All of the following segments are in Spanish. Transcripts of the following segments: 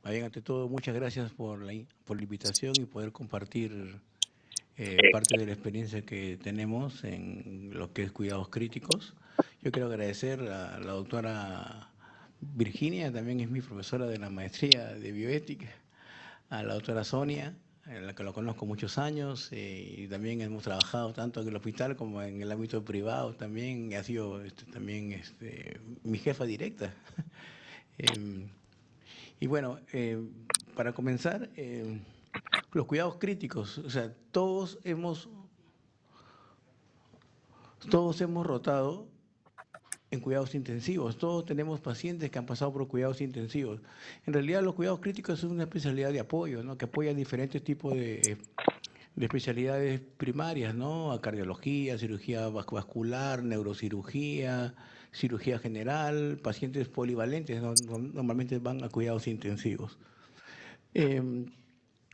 Bien, ante todo, muchas gracias por por la invitación y poder compartir parte de la experiencia que tenemos en lo que es cuidados críticos. Yo quiero agradecer a la doctora Virginia, también es mi profesora de la maestría de bioética, a la doctora Sonia, en la que lo conozco muchos años, y también hemos trabajado tanto en el hospital como en el ámbito privado también, ha sido también mi jefa directa. Em, y bueno, para comenzar, los cuidados críticos, o sea, todos hemos rotado en cuidados intensivos, todos tenemos pacientes que han pasado por cuidados intensivos. En realidad los cuidados críticos son una especialidad de apoyo, ¿no? Que apoya diferentes tipos de especialidades primarias, ¿no? A cardiología, cirugía vascular, neurocirugía, cirugía general, pacientes polivalentes, ¿no? Normalmente van a cuidados intensivos. Eh,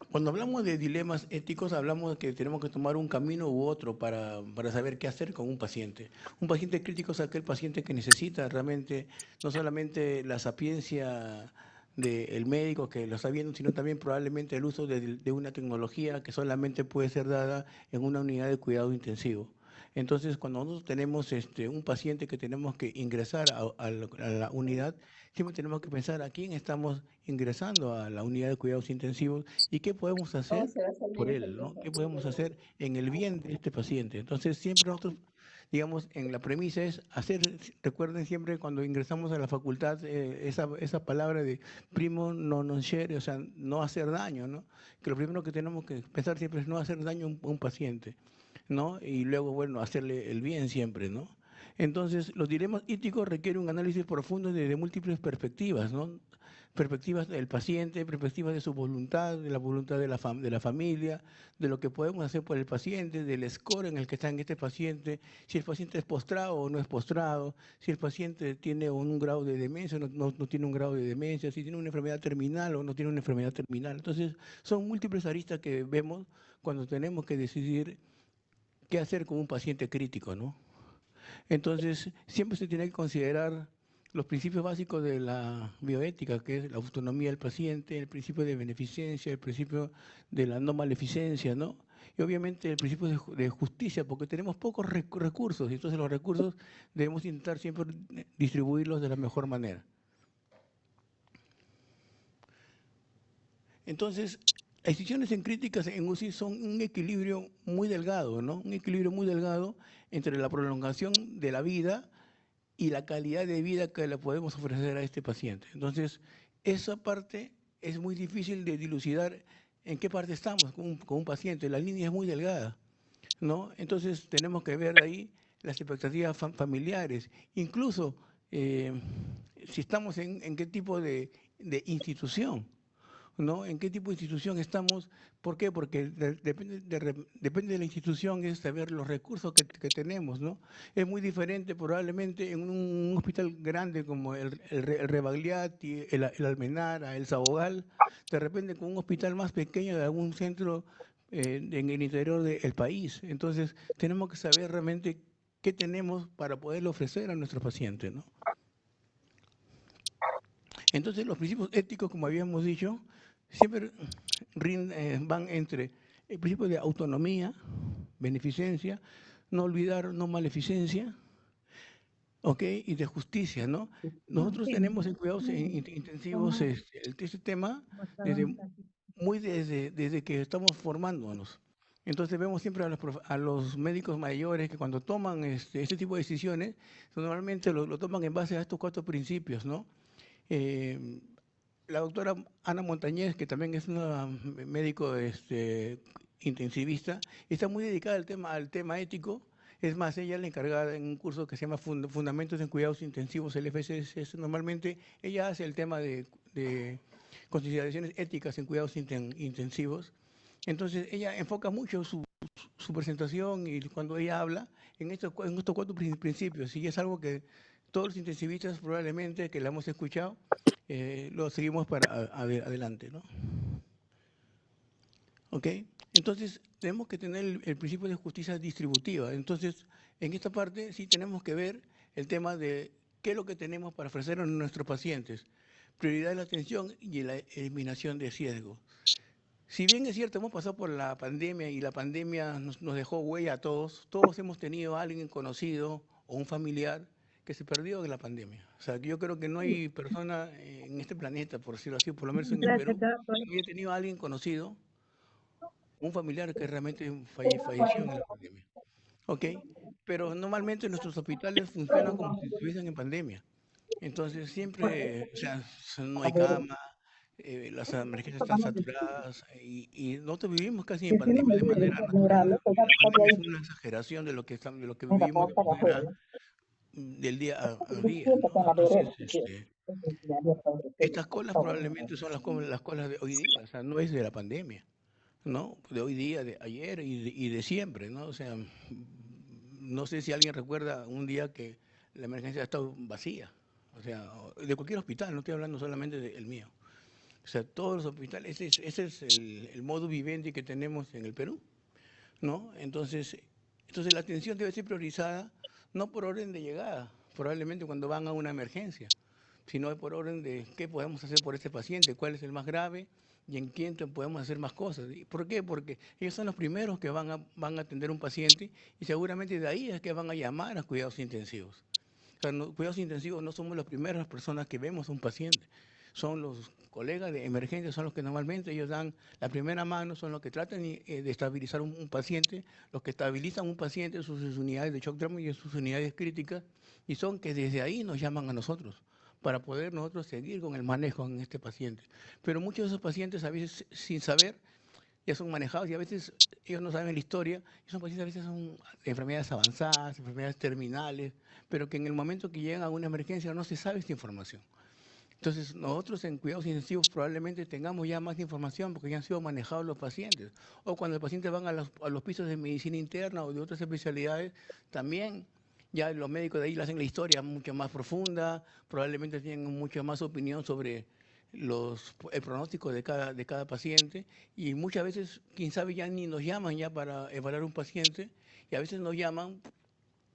Cuando hablamos de dilemas éticos, hablamos de que tenemos que tomar un camino u otro para saber qué hacer con un paciente. Un paciente crítico es aquel paciente que necesita realmente no solamente la sapiencia del médico que lo está viendo, sino también probablemente el uso de una tecnología que solamente puede ser dada en una unidad de cuidado intensivo. Entonces, cuando nosotros tenemos un paciente que tenemos que ingresar a la unidad, siempre tenemos que pensar a quién estamos ingresando a la unidad de cuidados intensivos y qué podemos hacer por él, ¿no? ¿Qué podemos hacer en el bien de este paciente? Entonces, siempre nosotros, digamos, en la premisa es hacer, recuerden siempre cuando ingresamos a la facultad, esa palabra de primo non nocere, o sea, no hacer daño, ¿no? Que lo primero que tenemos que pensar siempre es no hacer daño a un paciente, ¿no? Y luego, bueno, hacerle el bien siempre, ¿no? Entonces, los dilemas éticos requieren un análisis profundo desde múltiples perspectivas, ¿no? Perspectivas del paciente, perspectivas de su voluntad, de la voluntad de la familia, de lo que podemos hacer por el paciente, del score en el que está en este paciente, si el paciente es postrado o no es postrado, si el paciente tiene un grado de demencia o no tiene un grado de demencia, si tiene una enfermedad terminal o no tiene una enfermedad terminal. Entonces, son múltiples aristas que vemos cuando tenemos que decidir qué hacer con un paciente crítico, ¿no? Entonces, siempre se tiene que considerar los principios básicos de la bioética, que es la autonomía del paciente, el principio de beneficencia, el principio de la no maleficencia, ¿no? Y obviamente el principio de justicia, porque tenemos pocos recursos, y entonces los recursos debemos intentar siempre distribuirlos de la mejor manera. Entonces, las decisiones en críticas en UCI son un equilibrio muy delgado, ¿no? Un equilibrio muy delgado entre la prolongación de la vida y la calidad de vida que le podemos ofrecer a este paciente. Entonces, esa parte es muy difícil de dilucidar en qué parte estamos con un paciente. La línea es muy delgada, ¿no? Entonces, tenemos que ver ahí las expectativas familiares. Incluso, eh, si estamos en qué tipo de institución, ¿no? ¿En qué tipo de institución estamos? ¿Por qué? Porque depende de la institución, es saber los recursos que tenemos, ¿no? Es muy diferente probablemente en un hospital grande como el Rebagliati, el Almenara, el Sabogal, de repente con un hospital más pequeño de algún centro en el interior del país. Entonces, tenemos que saber realmente qué tenemos para poderle ofrecer a nuestros pacientes, ¿no? Entonces, los principios éticos, como habíamos dicho, siempre van entre el principio de autonomía, beneficencia, no olvidar, no maleficencia, ¿ok? Y de justicia, ¿no? Nosotros tenemos en cuidados intensivos este tema desde, desde que estamos formándonos. Entonces vemos siempre a a los médicos mayores que cuando toman este tipo de decisiones, normalmente lo toman en base a estos cuatro principios, ¿no? Eh, la doctora Ana Montañez, que también es una médico intensivista, está muy dedicada al tema ético. Es más, ella es la encargada en un curso que se llama Fundamentos en Cuidados Intensivos, el FCS. Normalmente ella hace el tema de consideraciones éticas en cuidados intensivos. Entonces, ella enfoca mucho su presentación y cuando ella habla en estos cuatro principios. Y es algo que todos los intensivistas probablemente que la hemos escuchado, lo seguimos para adelante, ¿no? ¿Ok? Entonces, tenemos que tener el principio de justicia distributiva. Entonces, en esta parte sí tenemos que ver el tema de qué es lo que tenemos para ofrecer a nuestros pacientes. prioridad de la atención y la eliminación de riesgos. Si bien es cierto, hemos pasado por la pandemia y la pandemia nos dejó huella a todos, todos hemos tenido a alguien conocido o un familiar que se perdió de la pandemia. O sea, yo creo que no hay persona en este planeta, por decirlo así, por lo menos en el Perú, que no haya tenido a alguien conocido, un familiar que realmente falleció en la pandemia. ¿Ok? Pero normalmente nuestros hospitales funcionan como si estuviesen en pandemia. Entonces siempre, o sea, no hay cama, las emergencias están saturadas y nosotros vivimos casi en pandemia de manera natural, ¿no? Y la pandemia es una exageración de lo que de lo que vivimos de manera del día a día, ¿no? Entonces, estas colas probablemente son las colas de hoy día, o sea, no es de la pandemia, ¿no? De hoy día, de ayer y de siempre, ¿no? O sea, no sé si alguien recuerda un día que la emergencia ha estado vacía, o sea, de cualquier hospital, no estoy hablando solamente del mío. O sea, todos los hospitales, ese es el modo vivendi que tenemos en el Perú, ¿no? Entonces la atención debe ser priorizada no por orden de llegada, probablemente cuando van a una emergencia, sino por orden de qué podemos hacer por este paciente, cuál es el más grave y en quién podemos hacer más cosas. ¿Y por qué? Porque ellos son los primeros que van a atender un paciente y seguramente de ahí es que van a llamar a cuidados intensivos. O sea, cuidados intensivos no somos las primeras personas que vemos a un paciente, son los colegas de emergencia, son los que normalmente ellos dan la primera mano, son los que tratan de estabilizar un paciente, los que estabilizan un paciente en sus unidades de shock trauma y en sus unidades críticas, y son que desde ahí nos llaman a nosotros para poder nosotros seguir con el manejo en este paciente. Pero muchos de esos pacientes a veces sin saber ya son manejados y a veces ellos no saben la historia. Y esos pacientes a veces son enfermedades avanzadas, enfermedades terminales, pero que en el momento que llegan a una emergencia no se sabe esta información. Entonces, nosotros en cuidados intensivos probablemente tengamos ya más información porque ya han sido manejados los pacientes. O cuando el paciente van a los pisos de medicina interna o de otras especialidades, también ya los médicos de ahí le hacen la historia mucho más profunda, probablemente tienen mucha más opinión sobre el pronóstico de cada paciente y muchas veces, quién sabe, ya ni nos llaman ya para evaluar un paciente y a veces nos llaman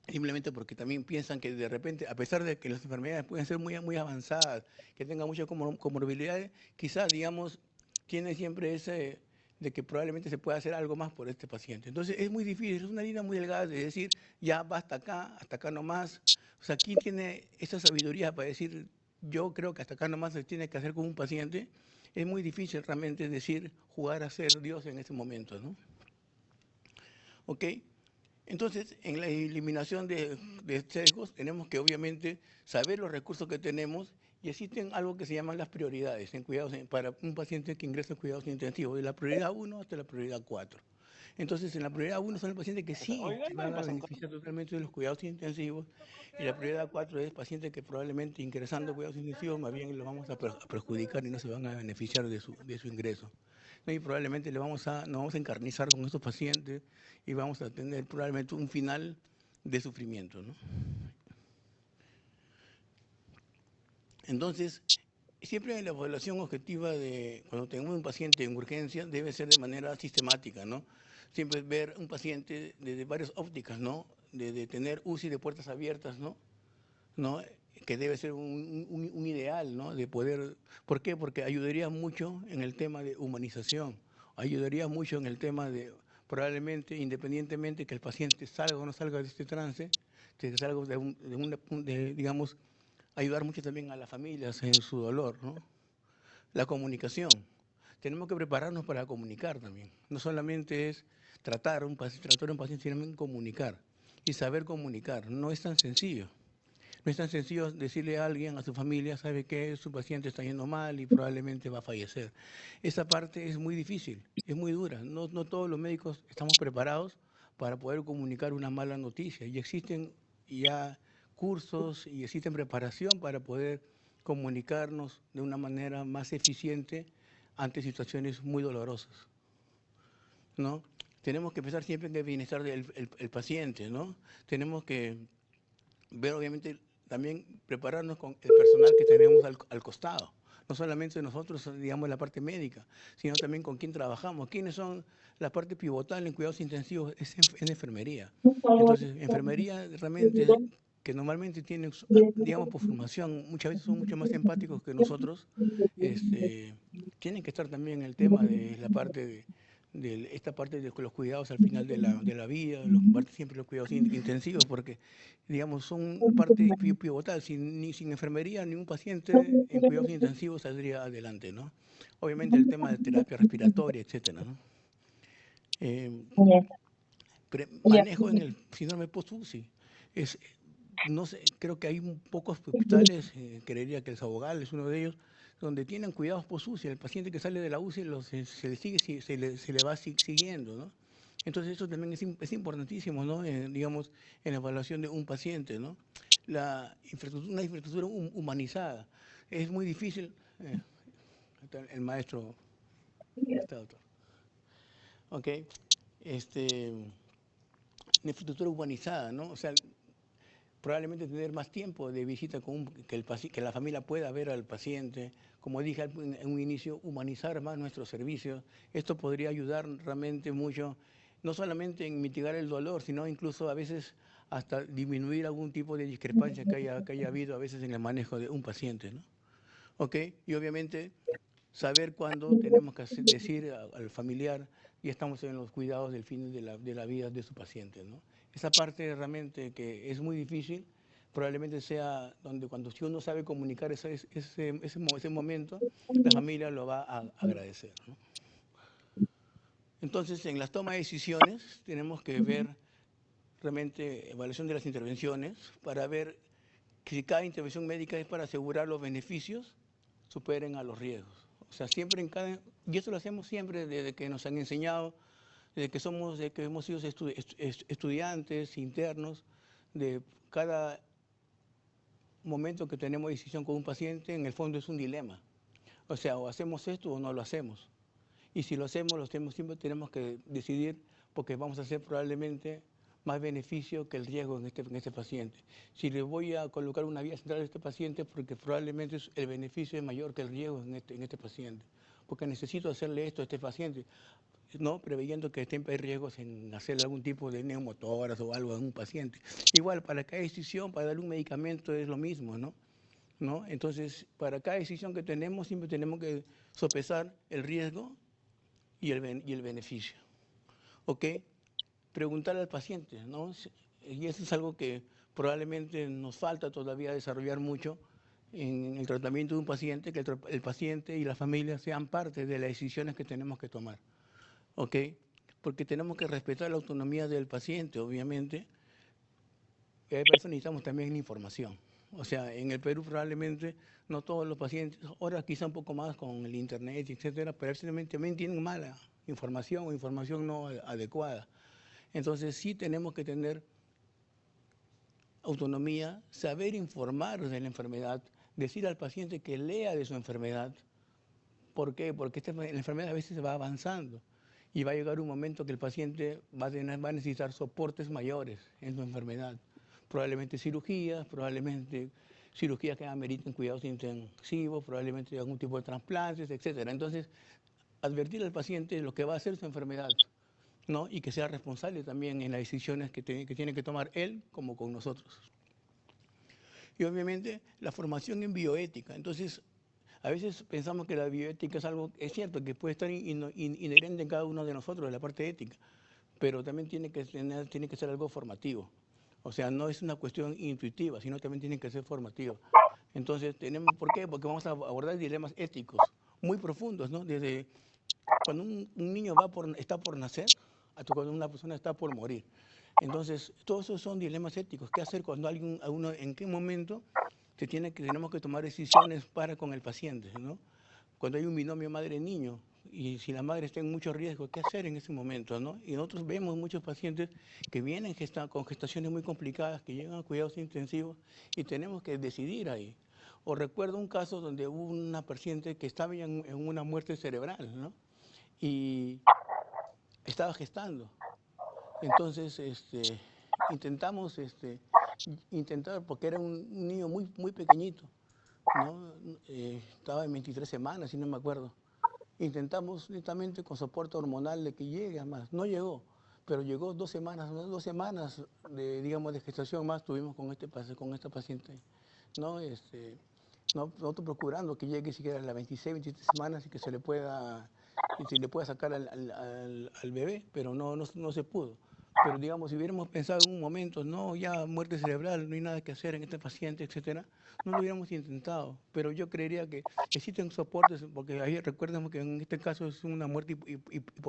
simplemente porque también piensan que de repente, a pesar de que las enfermedades pueden ser muy avanzadas, que tengan muchas comorbilidades, quizás, digamos, tiene siempre ese de que probablemente se pueda hacer algo más por este paciente. Entonces es muy difícil, es una línea muy delgada de decir, ya va hasta acá nomás. O sea, ¿quién tiene esa sabiduría para decir, yo creo que hasta acá nomás se tiene que hacer con un paciente? Es muy difícil realmente decir, jugar a ser Dios en ese momento, ¿no? ¿Ok? Entonces, en la eliminación de sesgos, tenemos que obviamente saber los recursos que tenemos y existen algo que se llaman las prioridades en cuidados para un paciente que ingresa en cuidados intensivos, de la prioridad 1 hasta la prioridad 4. Entonces, en la prioridad 1 son los pacientes que sí se van a beneficiar totalmente de los cuidados intensivos y la prioridad 4 es pacientes que probablemente ingresando a cuidados intensivos más bien los vamos a perjudicar y no se van a beneficiar de su ingreso. ¿No? Y probablemente nos vamos a encarnizar con estos pacientes y vamos a tener probablemente un final de sufrimiento, ¿no? Entonces, siempre la evaluación objetiva de cuando tenemos un paciente en urgencia debe ser de manera sistemática, ¿no? Siempre ver un paciente desde varias ópticas, ¿no? De tener UCI de puertas abiertas, ¿no? Que debe ser un ideal, ¿no? De poder, ¿por qué? Porque ayudaría mucho en el tema de humanización, ayudaría mucho en el tema de, probablemente, independientemente que el paciente salga o no salga de este trance, que salga digamos, ayudar mucho también a las familias en su dolor, ¿no? La comunicación. Tenemos que prepararnos para comunicar también. No solamente es tratar a un paciente, sino también comunicar. Y saber comunicar. No es tan sencillo. No es tan sencillo decirle a alguien, a su familia, sabe que su paciente está yendo mal y probablemente va a fallecer. Esa parte es muy difícil, es muy dura. No todos los médicos estamos preparados para poder comunicar una mala noticia. Y existen ya cursos y existen preparación para poder comunicarnos de una manera más eficiente ante situaciones muy dolorosas, ¿no? Tenemos que pensar siempre en el bienestar del el paciente, ¿no? Tenemos que ver obviamente también prepararnos con el personal que tenemos al costado. No solamente nosotros, digamos, la parte médica, sino también con quién trabajamos. ¿Quiénes son la parte pivotal en cuidados intensivos? Es en enfermería. Entonces, enfermería realmente, que normalmente tienen, digamos, por formación, muchas veces son mucho más empáticos que nosotros, tienen que estar también en el tema de la parte de esta parte de los cuidados al final de la vida, siempre los cuidados intensivos, porque, digamos, son parte pivotal. Sin enfermería, ningún paciente en cuidados intensivos saldría adelante, ¿no? Obviamente el tema de terapia respiratoria, etcétera, ¿no? Ya, ya. Manejo en el síndrome post-UCI. Es, no sé, creo que hay pocos hospitales, creería que el Sabogal es uno de ellos, donde tienen cuidados post-UCI. El paciente que sale de la UCI se le sigue, se le va siguiendo, ¿no? Entonces eso también es importantísimo, ¿no? Digamos, en la evaluación de un paciente, ¿no? Una infraestructura humanizada. Es muy difícil. El maestro está, doctor. Ok. Una infraestructura humanizada, ¿no? O sea, probablemente tener más tiempo de visita que la familia pueda ver al paciente. Como dije en un inicio, humanizar más nuestros servicios. Esto podría ayudar realmente mucho, no solamente en mitigar el dolor, sino incluso a veces hasta disminuir algún tipo de discrepancia que haya habido a veces en el manejo de un paciente, ¿no? ¿Ok? Y obviamente saber cuándo tenemos que decir al familiar y estamos en los cuidados del fin de la vida de su paciente, ¿no? Esa parte realmente que es muy difícil, probablemente sea donde si uno sabe comunicar ese momento, la familia lo va a agradecer, ¿no? Entonces, en las tomas de decisiones tenemos que ver realmente evaluación de las intervenciones para ver que si cada intervención médica es para asegurar los beneficios, superen a los riesgos. O sea, siempre y eso lo hacemos siempre desde que nos han enseñado, desde que hemos sido estudiantes, internos, de cada momento que tenemos decisión con un paciente, en el fondo es un dilema. O sea, o hacemos esto o no lo hacemos. Y si lo hacemos, siempre tenemos que decidir porque vamos a hacer probablemente más beneficio que el riesgo en este paciente. Si le voy a colocar una vía central a este paciente, porque probablemente el beneficio es mayor que el riesgo en este paciente. Porque necesito hacerle esto a este paciente, ¿no? Preveyendo que hay riesgos en hacerle algún tipo de neumotórax o algo a un paciente. Igual, para cada decisión, para darle un medicamento es lo mismo, ¿no? ¿No? Entonces, para cada decisión que tenemos, siempre tenemos que sopesar el riesgo y el beneficio. ¿Ok? Preguntar al paciente, ¿no? Y eso es algo que probablemente nos falta todavía desarrollar mucho en el tratamiento de un paciente, que el paciente y la familia sean parte de las decisiones que tenemos que tomar. ¿Ok? Porque tenemos que respetar la autonomía del paciente, obviamente. Y para eso necesitamos también información. O sea, en el Perú probablemente no todos los pacientes, ahora quizá un poco más con el internet, etcétera, pero también tienen mala información o información no adecuada. Entonces sí tenemos que tener autonomía, saber informar de la enfermedad, decir al paciente que lea de su enfermedad. ¿Por qué? Porque la enfermedad a veces va avanzando y va a llegar un momento que el paciente va a necesitar soportes mayores en su enfermedad. Probablemente cirugías que ameriten cuidados intensivos, probablemente algún tipo de trasplantes, etcétera. Entonces, advertir al paciente lo que va a hacer su enfermedad, ¿no? Y que sea responsable también en las decisiones que tiene que tomar él como con nosotros. Y obviamente la formación en bioética. Entonces, a veces pensamos que la bioética es cierto, que puede estar inherente en cada uno de nosotros, en la parte ética, pero también tiene que ser algo formativo. O sea, no es una cuestión intuitiva, sino también tiene que ser formativa. Entonces, ¿por qué? Porque vamos a abordar dilemas éticos muy profundos, ¿no? Desde cuando un niño está por nacer hasta cuando una persona está por morir. Entonces, todos esos son dilemas éticos. ¿Qué hacer cuando en qué momento tenemos que tomar decisiones para con el paciente, ¿no? Cuando hay un binomio madre-niño y si la madre está en mucho riesgo, ¿qué hacer en ese momento, no? Y nosotros vemos muchos pacientes que vienen con gestaciones muy complicadas, que llegan a cuidados intensivos y tenemos que decidir ahí. O recuerdo un caso donde hubo una paciente que estaba en una muerte cerebral, ¿no? Y estaba gestando. Entonces, intentamos, porque era un niño muy, muy pequeñito, ¿no? Estaba en 23 semanas, si no me acuerdo. Intentamos netamente con soporte hormonal de que llegue a más. No llegó, pero llegó 2 semanas, ¿no? 2 semanas de, digamos, de gestación más tuvimos con esta paciente, ¿no? Nosotros procurando que llegue siquiera a las 26, 27 semanas y que se le pueda sacar al bebé, pero no se pudo. Pero digamos, si hubiéramos pensado en un momento, no, ya muerte cerebral, no hay nada que hacer en este paciente, etcétera, no lo hubiéramos intentado. Pero yo creería que existen soportes, porque ahí recuerden que en este caso es una muerte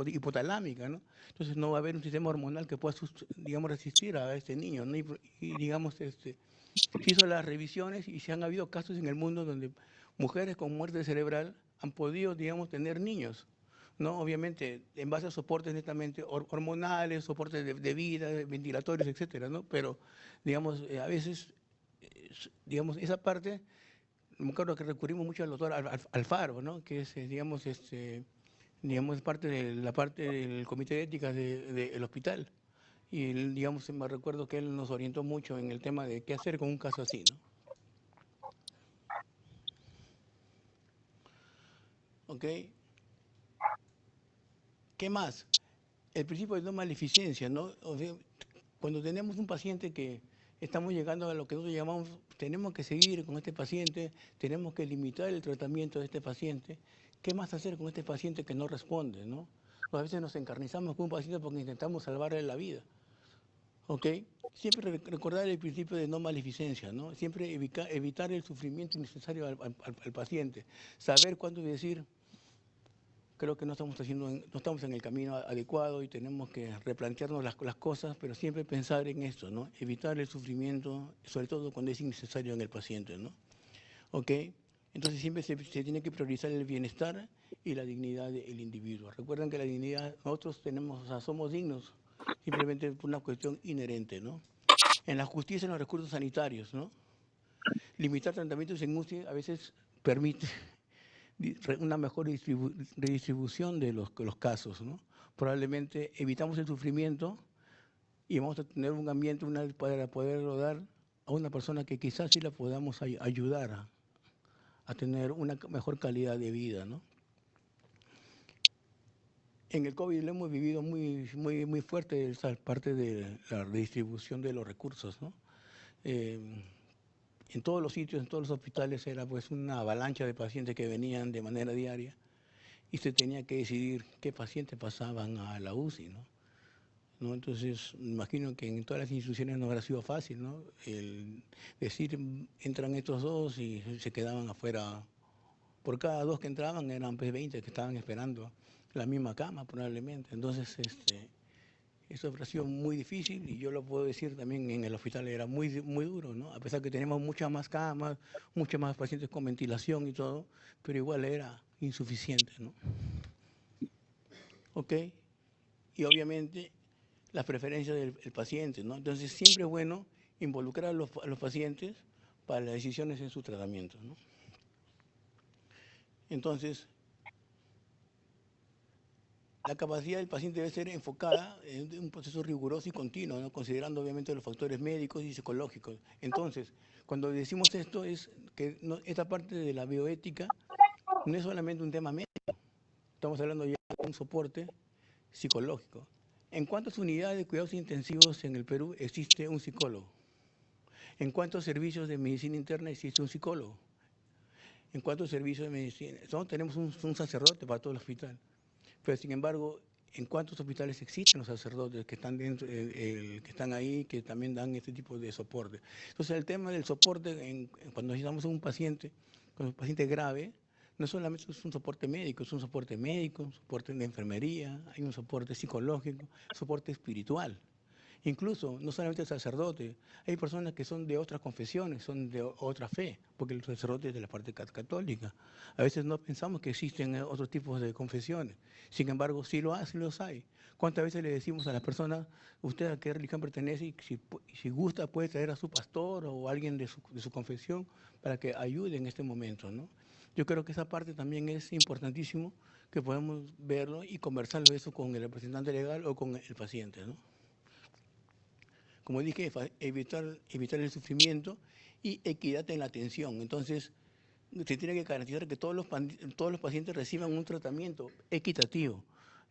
hipotalámica, ¿no? Entonces no va a haber un sistema hormonal que pueda, digamos, resistir a este niño, ¿no? Y digamos, se hizo las revisiones y se han habido casos en el mundo donde mujeres con muerte cerebral han podido, digamos, tener niños, ¿no? Obviamente, en base a soportes netamente hormonales, soportes de vida, ventilatorios, etcétera, ¿no? Pero, digamos, a veces, digamos, esa parte, me acuerdo que recurrimos mucho al doctor Alfaro, ¿no? Que es, digamos, parte de la parte del comité de ética del hospital. Y, digamos, me recuerdo que él nos orientó mucho en el tema de qué hacer con un caso así, ¿no? ¿Ok? ¿Qué más? El principio de no maleficencia, ¿no? O sea, cuando tenemos un paciente que estamos llegando a lo que nosotros llamamos, tenemos que seguir con este paciente, tenemos que limitar el tratamiento de este paciente, ¿qué más hacer con este paciente que no responde, ¿no? A veces nos encarnizamos con un paciente porque intentamos salvarle la vida, ¿ok? Siempre recordar el principio de no maleficencia, ¿no? Siempre evitar el sufrimiento innecesario al paciente, saber cuándo decir, creo que no estamos en el camino adecuado y tenemos que replantearnos las cosas, pero siempre pensar en esto, ¿no? Evitar el sufrimiento, sobre todo cuando es innecesario en el paciente, ¿no? ¿Ok? Entonces siempre se tiene que priorizar el bienestar y la dignidad del individuo. Recuerden que la dignidad, nosotros tenemos, o sea, somos dignos simplemente por una cuestión inherente, ¿no? En la justicia, en los recursos sanitarios, ¿no? Limitar tratamientos en UCI a veces permite una mejor redistribución de los casos, ¿no? Probablemente evitamos el sufrimiento y vamos a tener un ambiente para poderlo dar a una persona que quizás sí la podamos ayudar a tener una mejor calidad de vida, ¿no? En el COVID lo hemos vivido muy fuerte esa parte de la redistribución de los recursos, ¿no? En todos los sitios, en todos los hospitales era pues una avalancha de pacientes que venían de manera diaria y se tenía que decidir qué pacientes pasaban a la UCI, ¿no? Entonces, me imagino que en todas las instituciones no habrá sido fácil, ¿no? El decir, entran estos dos y se quedaban afuera. Por cada dos que entraban eran pues 20 que estaban esperando la misma cama probablemente. Entonces, eso habrá sido muy difícil y yo lo puedo decir también en el hospital era muy duro, ¿no? A pesar que tenemos muchas más camas, muchos más pacientes con ventilación y todo, pero igual era insuficiente, ¿no? ¿Ok? Y obviamente las preferencias del paciente, ¿no? Entonces siempre es bueno involucrar a los pacientes para las decisiones en su tratamiento, ¿no? Entonces, la capacidad del paciente debe ser enfocada en un proceso riguroso y continuo, ¿no? Considerando obviamente los factores médicos y psicológicos. Entonces, cuando decimos esto es que esta parte de la bioética no es solamente un tema médico, estamos hablando ya de un soporte psicológico. ¿En cuántas unidades de cuidados intensivos en el Perú existe un psicólogo? ¿En cuántos servicios de medicina interna existe un psicólogo? ¿En cuántos servicios de medicina? Tenemos un sacerdote para todo el hospital. Pero sin embargo, ¿en cuántos hospitales existen los sacerdotes que están dentro, que están ahí, que también dan este tipo de soporte? Entonces, el tema del soporte, cuando necesitamos a un paciente, con un paciente grave, no solamente es un soporte médico, es un soporte médico, un soporte de enfermería, hay un soporte psicológico, soporte espiritual. Incluso, no solamente el sacerdote, hay personas que son de otras confesiones, son de otra fe, porque el sacerdote es de la parte católica. A veces no pensamos que existen otros tipos de confesiones, sin embargo, sí los hay. ¿Cuántas veces le decimos a las personas, usted a qué religión pertenece y si gusta puede traer a su pastor o alguien de su confesión para que ayude en este momento, ¿no? Yo creo que esa parte también es importantísimo que podamos verlo y conversarlo eso con el representante legal o con el paciente, ¿no? Como dije, evitar el sufrimiento y equidad en la atención. Entonces, se tiene que garantizar que todos los pacientes reciban un tratamiento equitativo.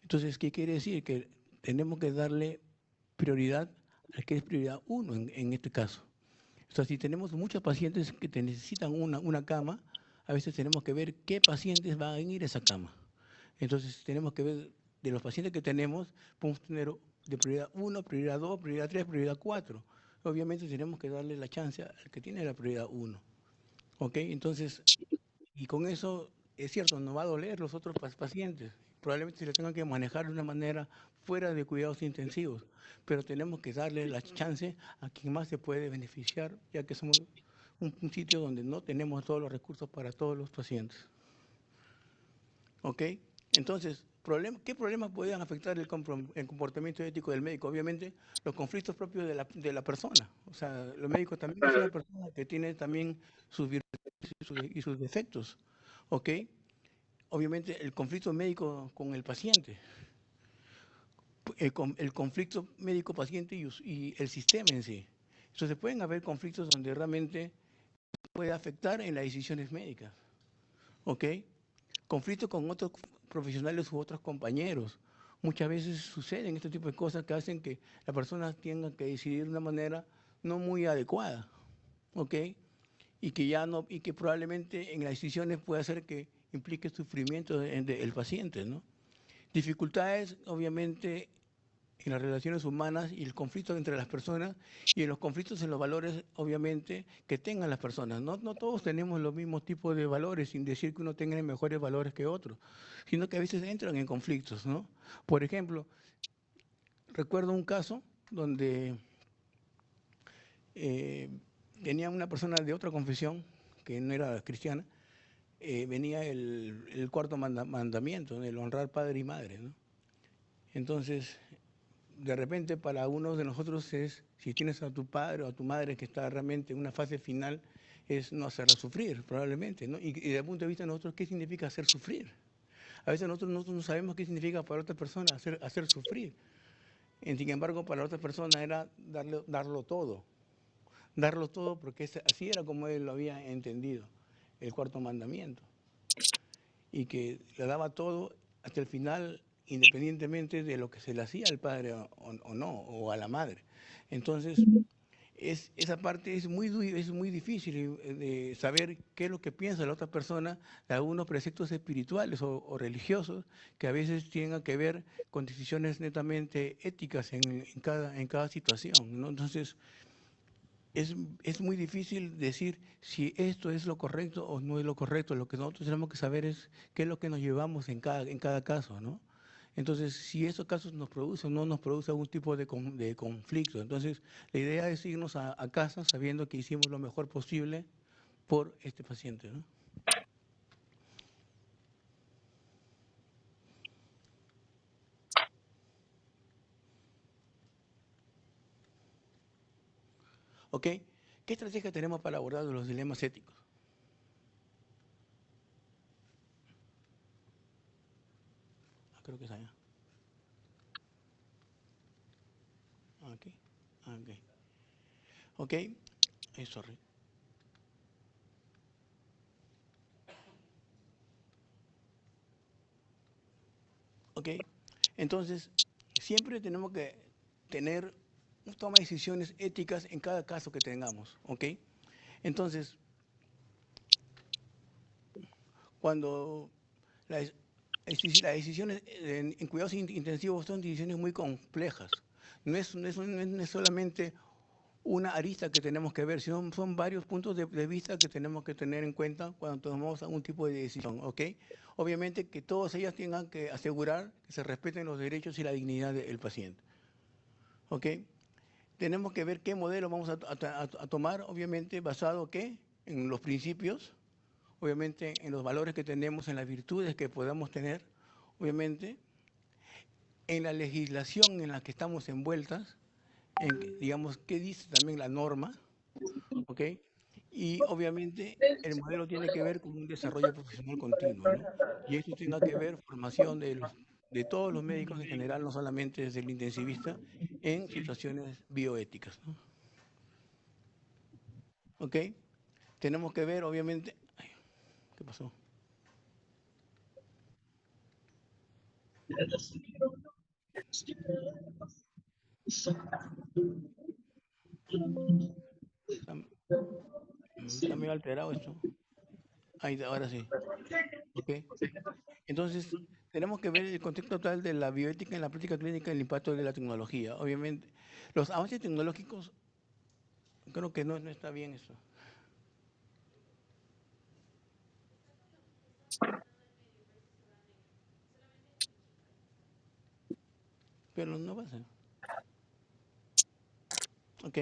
Entonces, ¿qué quiere decir? Que tenemos que darle prioridad al que es prioridad 1 en este caso. O sea, si tenemos muchos pacientes que necesitan una cama, a veces tenemos que ver qué pacientes van a ir a esa cama. Entonces tenemos que ver de los pacientes que tenemos, podemos tener de prioridad 1, prioridad 2, prioridad 3, prioridad 4. Obviamente tenemos que darle la chance al que tiene la prioridad 1. ¿Ok? Entonces, y con eso, es cierto, no va a doler los otros pacientes. Probablemente se le tengan que manejar de una manera fuera de cuidados intensivos, pero tenemos que darle la chance a quien más se puede beneficiar, ya que somos un sitio donde no tenemos todos los recursos para todos los pacientes. ¿Ok? Entonces, ¿qué problemas podrían afectar el comportamiento ético del médico? Obviamente, los conflictos propios de la persona. O sea, el médico también es una persona que tiene también sus virtudes y sus defectos. ¿Ok? Obviamente, el conflicto médico con el paciente. El conflicto médico-paciente y el sistema en sí. Entonces, pueden haber conflictos donde realmente puede afectar en las decisiones médicas. ¿Ok? Conflictos con otros profesionales u otros compañeros. Muchas veces suceden este tipo de cosas que hacen que las personas tengan que decidir de una manera no muy adecuada, ¿ok? Y que probablemente en las decisiones pueda hacer que implique sufrimiento del paciente, ¿no? Dificultades, obviamente, en las relaciones humanas y el conflicto entre las personas y en los conflictos en los valores, obviamente, que tengan las personas. No todos tenemos los mismos tipos de valores, sin decir que uno tenga mejores valores que otros, sino que a veces entran en conflictos, ¿no? Por ejemplo, recuerdo un caso donde tenía una persona de otra confesión, que no era cristiana, venía el cuarto mandamiento, el honrar padre y madre, ¿no? Entonces, de repente para uno de nosotros es, si tienes a tu padre o a tu madre que está realmente en una fase final, es no hacerla sufrir, probablemente, ¿no? Y desde el punto de vista de nosotros, ¿qué significa hacer sufrir? A veces nosotros no sabemos qué significa para otra persona hacer sufrir. Sin embargo, para otra persona era darlo todo porque así era como él lo había entendido, el cuarto mandamiento. Y que le daba todo hasta el final, independientemente de lo que se le hacía al padre o no, o a la madre. Entonces, esa parte es muy difícil de saber qué es lo que piensa la otra persona de algunos preceptos espirituales o religiosos que a veces tienen que ver con decisiones netamente éticas en cada situación, ¿no? Entonces, es muy difícil decir si esto es lo correcto o no es lo correcto. Lo que nosotros tenemos que saber es qué es lo que nos llevamos en cada caso, ¿no? Entonces, si esos casos nos producen o no nos produce algún tipo de conflicto. Entonces, la idea es irnos a casa sabiendo que hicimos lo mejor posible por este paciente, ¿no? ¿Ok? ¿Qué estrategia tenemos para abordar los dilemas éticos? Creo que es allá. Aquí. Ok. Ok. Sorry. ¿Ok? Entonces, siempre tenemos que tener una toma de decisiones éticas en cada caso que tengamos, ¿ok? Entonces, cuando las decisiones en cuidados intensivos son decisiones muy complejas, no es solamente una arista que tenemos que ver, sino son varios puntos de vista que tenemos que tener en cuenta cuando tomamos algún tipo de decisión, ¿ok? Obviamente que todas ellas tengan que asegurar que se respeten los derechos y la dignidad del paciente, ¿ok? Tenemos que ver qué modelo vamos a tomar, obviamente basado ¿qué? En los principios, obviamente en los valores que tenemos, en las virtudes que podamos tener, obviamente en la legislación en la que estamos envueltas, digamos, qué dice también la norma, ¿ok? Y obviamente el modelo tiene que ver con un desarrollo profesional continuo, ¿no? Y esto tiene que ver formación de todos los médicos en general, no solamente desde el intensivista, en situaciones bioéticas, ¿no? ¿Ok? Tenemos que ver, obviamente... Ay, ¿qué pasó? Está medio alterado esto. Ahí, ahora sí. ¿Ok? Entonces, tenemos que ver el contexto total de la bioética en la práctica clínica y el impacto de la tecnología. Obviamente, los avances tecnológicos, creo que no está bien eso. Pero no pasa. ¿Ok?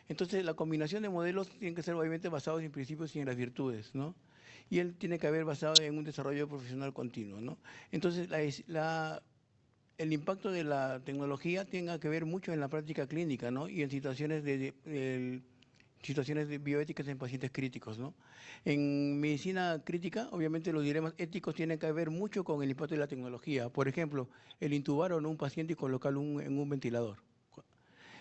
Entonces, la combinación de modelos tiene que ser obviamente basados en principios y en las virtudes, ¿no? Y él tiene que haber basado en un desarrollo profesional continuo, ¿no? Entonces, el impacto de la tecnología tiene que ver mucho en la práctica clínica, ¿no? Y en situaciones de bioéticas en pacientes críticos, ¿no? En medicina crítica, obviamente los dilemas éticos tienen que ver mucho con el impacto de la tecnología. Por ejemplo, el intubar o no un paciente y colocarlo en un ventilador.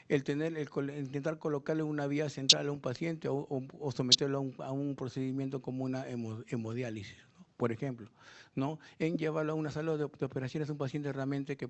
Intentar colocarle una vía central a un paciente o someterlo a un procedimiento como una hemodiálisis, ¿no? Por ejemplo, ¿no? En llevarlo a una sala de operaciones a un paciente realmente que